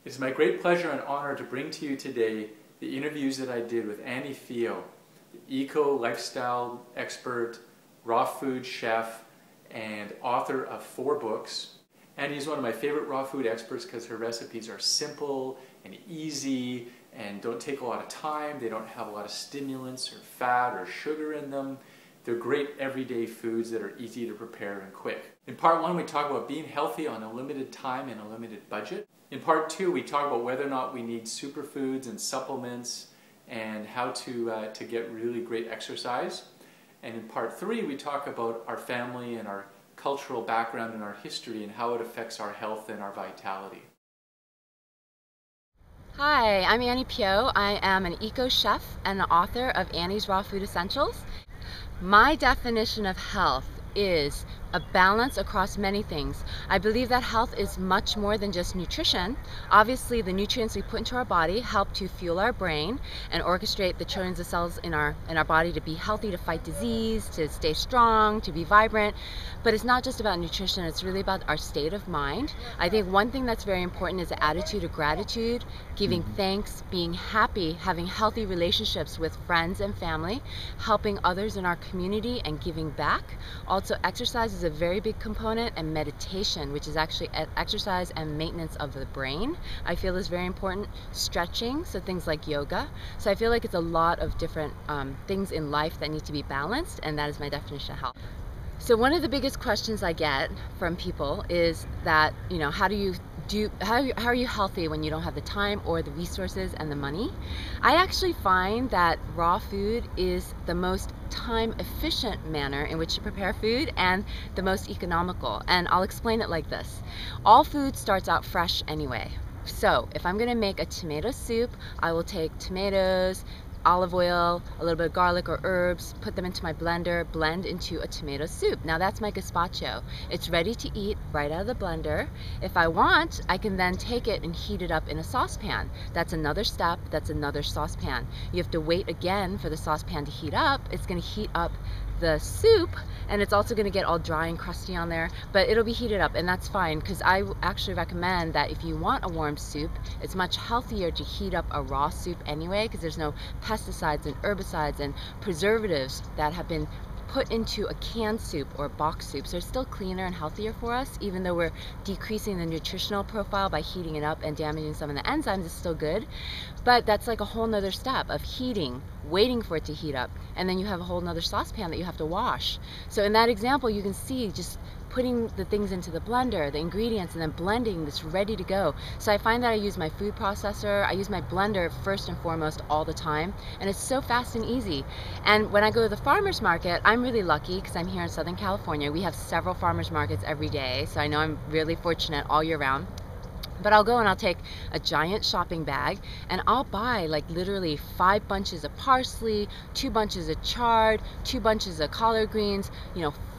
It's my great pleasure and honor to bring to you today the interviews that I did with Phyo, the eco-lifestyle expert, raw food chef, and author of 4 books. Annie's one of my favorite raw food experts because her recipes are simple and easy and don't take a lot of time. They don't have a lot of stimulants or fat or sugar in them. They're great everyday foods that are easy to prepare and quick. In part 1, we talk about being healthy on a limited time and a limited budget. In part 2, we talk about whether or not we need superfoods and supplements and how to get really great exercise. And in part 3, we talk about our family and our cultural background and our history and how it affects our health and our vitality. Hi, I'm Phyo. I am an eco-chef and the author of Annie's Raw Food Essentials. My definition of health is a balance across many things. I believe that health is much more than just nutrition. Obviously, the nutrients we put into our body help to fuel our brain and orchestrate the trillions of cells in our body to be healthy, to fight disease, to stay strong, to be vibrant. But it's not just about nutrition, it's really about our state of mind. I think one thing that's very important is the attitude of gratitude, giving thanks, being happy, having healthy relationships with friends and family, helping others in our community, and giving back. Also, exercise is a very big component, and meditation, which is actually exercise and maintenance of the brain, I feel is very important. Stretching, so things like yoga. So I feel like it's a lot of different things in life that need to be balanced, and that is my definition of health. So one of the biggest questions I get from people is that, how are you healthy when you don't have the time or the resources and the money? I actually find that raw food is the most time efficient manner in which to prepare food and the most economical. And I'll explain it like this. All food starts out fresh anyway. So if I'm gonna make a tomato soup, I will take tomatoes, olive oil, a little bit of garlic or herbs, put them into my blender, blend into a tomato soup. Now that's my gazpacho. It's ready to eat right out of the blender. If I want, I can then take it and heat it up in a saucepan. That's another step, that's another saucepan. You have to wait again for the saucepan to heat up. It's gonna heat up the soup, and it's also going to get all dry and crusty on there, but it'll be heated up, and that's fine, because I actually recommend that if you want a warm soup, it's much healthier to heat up a raw soup anyway, because there's no pesticides and herbicides and preservatives that have been put into a canned soup or box soup. So it's still cleaner and healthier for us, even though we're decreasing the nutritional profile by heating it up and damaging some of the enzymes. It's still good, but that's like a whole nother step of heating, waiting for it to heat up, and then you have a whole nother saucepan that you have to wash. So in that example, you can see just putting the things into the blender, the ingredients, and then blending this ready to go. So I find that I use my food processor, I use my blender first and foremost all the time, and it's so fast and easy. And when I go to the farmer's market, I'm really lucky because I'm here in Southern California. We have several farmer's markets every day, so I know I'm really fortunate all year round. But I'll go and I'll take a giant shopping bag and I'll buy like literally 5 bunches of parsley, 2 bunches of chard, 2 bunches of collard greens,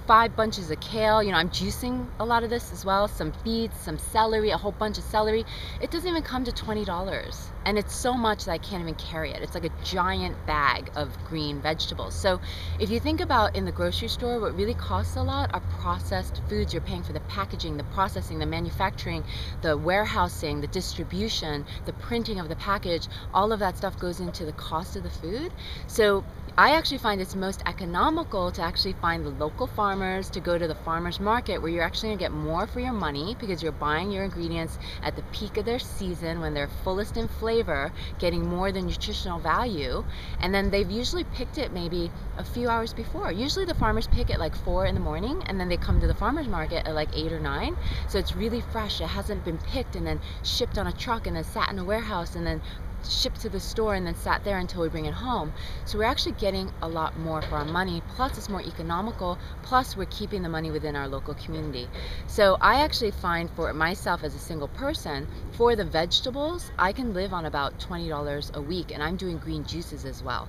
5 bunches of kale. I'm juicing a lot of this as well, some beets, some celery, a whole bunch of celery. It doesn't even come to $20, and it's so much that I can't even carry it. It's like a giant bag of green vegetables. So if you think about in the grocery store, what really costs a lot are processed foods. You're paying for the packaging, the processing, the manufacturing, the warehousing, the distribution, the printing of the package. All of that stuff goes into the cost of the food. So I actually find it's most economical to actually find the local farmers, to go to the farmer's market where you're actually going to get more for your money because you're buying your ingredients at the peak of their season when they're fullest in flavor, getting more than nutritional value, and then they've usually picked it maybe a few hours before. Usually the farmers pick at like 4 in the morning and then they come to the farmer's market at like 8 or 9, so it's really fresh. It hasn't been picked and then shipped on a truck and then sat in a warehouse and then shipped to the store and then sat there until we bring it home. So we're actually getting a lot more for our money, plus it's more economical, plus we're keeping the money within our local community. So I actually find for myself as a single person, for the vegetables, I can live on about $20 a week, and I'm doing green juices as well.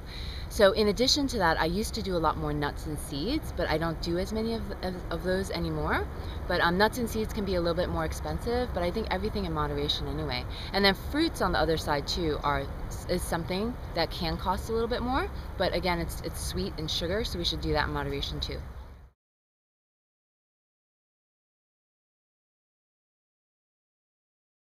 So in addition to that, I used to do a lot more nuts and seeds, but I don't do as many of those anymore. But nuts and seeds can be a little bit more expensive, but I think everything in moderation anyway. And then fruits on the other side too is something that can cost a little bit more, but again, it's sweet and sugar, so we should do that in moderation too.